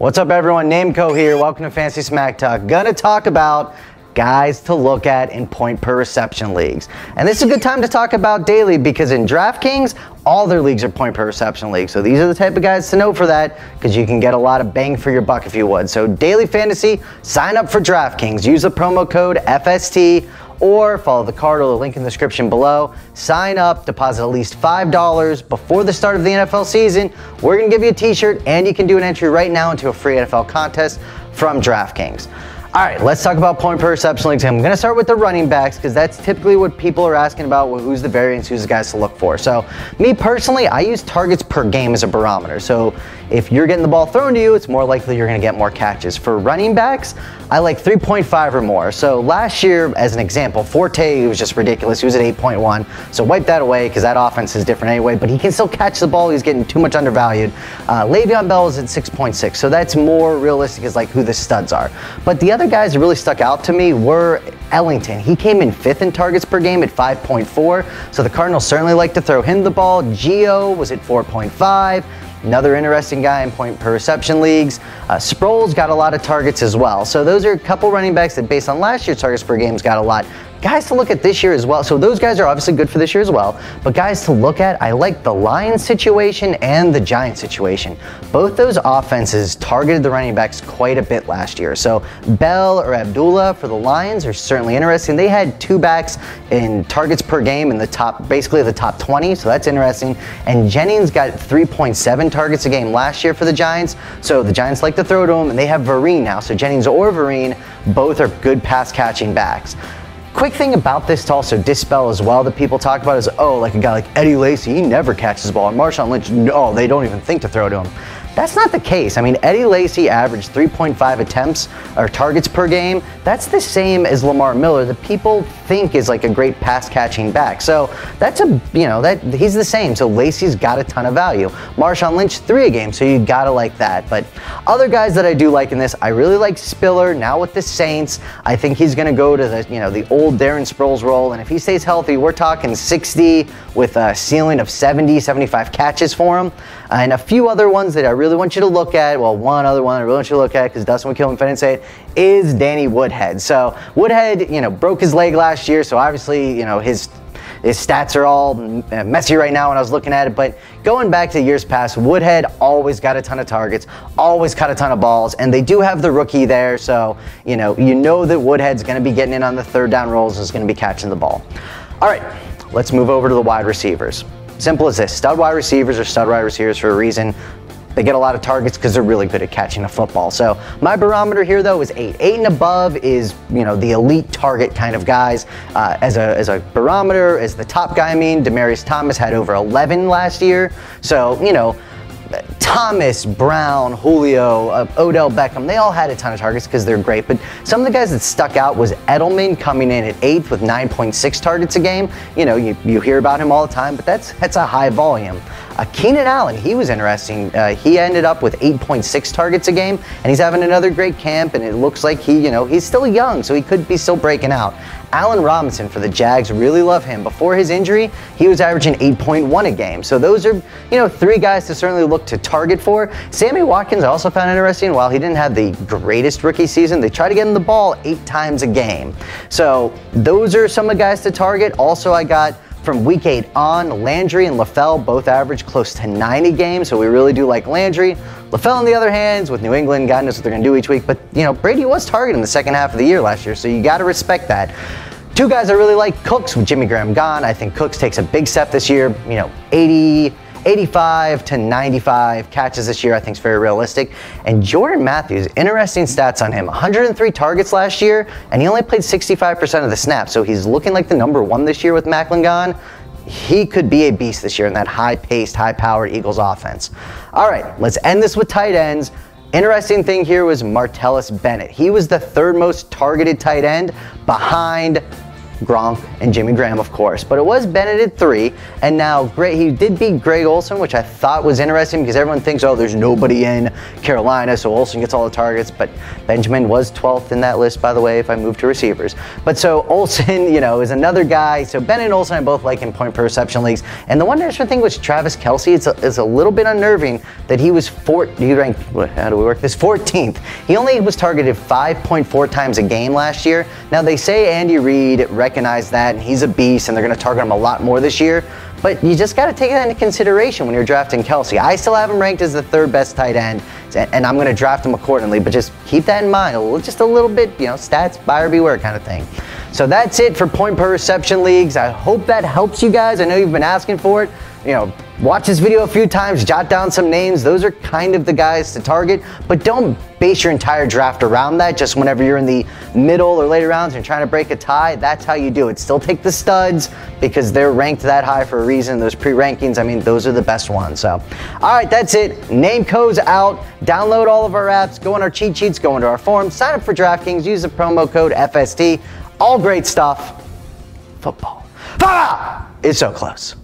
What's up, everyone? Nameco here. Welcome to Fantasy Smack Talk. Gonna talk about guys to look at in point per reception leagues. And this is a good time to talk about daily because in DraftKings, all their leagues are point per reception leagues. So these are the type of guys to know for that because you can get a lot of bang for your buck if you would. So daily fantasy, sign up for DraftKings. Use the promo code FST or follow the card or the link in the description below. Sign up, deposit at least $5 before the start of the NFL season. We're gonna give you a t-shirt and you can do an entry right now into a free NFL contest from DraftKings. All right, let's talk about point per reception leagues. I'm gonna start with the running backs because that's typically what people are asking about. Well, who's the variance, who's the guys to look for? So me personally, I use targets per game as a barometer. So if you're getting the ball thrown to you, it's more likely you're gonna get more catches. For running backs, I like 3.5 or more. So last year, as an example, Forte was just ridiculous. He was at 8.1. So wipe that away because that offense is different anyway, but he can still catch the ball. He's getting too much undervalued. Le'Veon Bell is at 6.6. So that's more realistic as like who the studs are. But the other guys that really stuck out to me were Ellington. He came in 5th in targets per game at 5.4. So the Cardinals certainly like to throw him the ball. Gio was at 4.5. Another interesting guy in point per reception leagues. Sproles got a lot of targets as well. So those are a couple running backs that based on last year's targets per games got a lot. Guys to look at this year as well. So those guys are obviously good for this year as well. But guys to look at, I like the Lions situation and the Giants situation. Both those offenses targeted the running backs quite a bit last year. So Bell or Abdullah for the Lions are certainly interesting. They had two backs in targets per game in the top, basically the top 20. So that's interesting. And Jennings got 3.7 targets a game last year for the Giants. So the Giants like to throw to him and they have Vereen now. So Jennings or Vereen, both are good pass catching backs. Quick thing about this to also dispel as well that people talk about is, oh, like a guy like Eddie Lacy, he never catches the ball. And Marshawn Lynch, no, they don't even think to throw to him. That's not the case. I mean, Eddie Lacy averaged 3.5 attempts or targets per game. That's the same as Lamar Miller that people think is like a great pass catching back. So that's he's the same. So Lacy's got a ton of value. Marshawn Lynch 3 a game, so you gotta like that. But other guys that I do like in this, I really like Spiller now with the Saints. I think he's gonna go to the old Darren Sproles role, and if he stays healthy, we're talking 60 with a ceiling of 70, 75 catches for him. And a few other ones that I really want you to look at, well, one other one I really want you to look at because Dustin would kill him if I didn't say it, is Danny Woodhead. So Woodhead, broke his leg last year, so obviously, his stats are all messy right now when I was looking at it, but going back to years past, Woodhead always got a ton of targets, always caught a ton of balls, and they do have the rookie there, so you know that Woodhead's going to be getting in on the third down rolls and is going to be catching the ball. All right, let's move over to the wide receivers. Simple as this. Stud wide receivers are stud wide receivers for a reason. They get a lot of targets because they're really good at catching a football. So my barometer here though is 8. 8 and above is the elite target kind of guys. As a barometer, as the top guy, Demaryius Thomas had over 11 last year. So Thomas, Brown, Julio, Odell Beckham, they all had a ton of targets because they're great. But some of the guys that stuck out was Edelman coming in at 8th with 9.6 targets a game. You hear about him all the time, but that's a high volume. Keenan Allen, he was interesting. He ended up with 8.6 targets a game, and he's having another great camp, and it looks like he's still young, so he could be still breaking out. Allen Robinson for the Jags, really love him. Before his injury, he was averaging 8.1 a game. So those are, 3 guys to certainly look to target for. Sammy Watkins I also found interesting. While he didn't have the greatest rookie season, they try to get him the ball 8 times a game. So those are some of the guys to target. Also, I got from week 8 on, Landry and LaFell both average close to 9 a game, so we really do like Landry. LaFell, on the other hand, with New England, God knows what they're going to do each week, but Brady was targeting the second half of the year last year, so you got to respect that. 2 guys I really like, Cooks with Jimmy Graham gone. I think Cooks takes a big step this year, 85 to 95 catches this year I think is very realistic. And Jordan Matthews, interesting stats on him. 103 targets last year, and he only played 65% of the snaps, so he's looking like the number 1 this year with Macklin gone. He could be a beast this year in that high-paced, high-powered Eagles offense. All right, let's end this with tight ends. Interesting thing here was Martellus Bennett. He was the 3rd most targeted tight end behind Gronk, and Jimmy Graham, of course. But it was Bennett at 3, and now he did beat Greg Olsen, which I thought was interesting because everyone thinks, oh, there's nobody in Carolina, so Olsen gets all the targets. But Benjamin was 12th in that list, by the way, if I move to receivers. But so Olsen, you know, is another guy. So Bennett and Olsen I both like in point per reception leagues. And the one interesting thing was Travis Kelce. It's a little bit unnerving that he was he ranked, how do we work this, 14th. He only was targeted 5.4 times a game last year. Now they say Andy Reid recognized that and he's a beast and they're going to target him a lot more this year. But you just got to take that into consideration when you're drafting Kelce. I still have him ranked as the 3rd best tight end, and I'm going to draft him accordingly. But just keep that in mind, just a little bit, you know, stats, buyer beware kind of thing. So that's it for point per reception leagues. I hope that helps you guys. I know you've been asking for it. You know, watch this video a few times, jot down some names. Those are kind of the guys to target, but don't base your entire draft around that. Just whenever you're in the middle or later rounds and trying to break a tie, that's how you do it. Still take the studs because they're ranked that high for a reason. Those pre-rankings, I mean, those are the best ones. So, all right, that's it. Name code's out. Download all of our apps, go on our cheat sheets, go into our forums, sign up for DraftKings, use the promo code FST. All great stuff. Football. Is so close.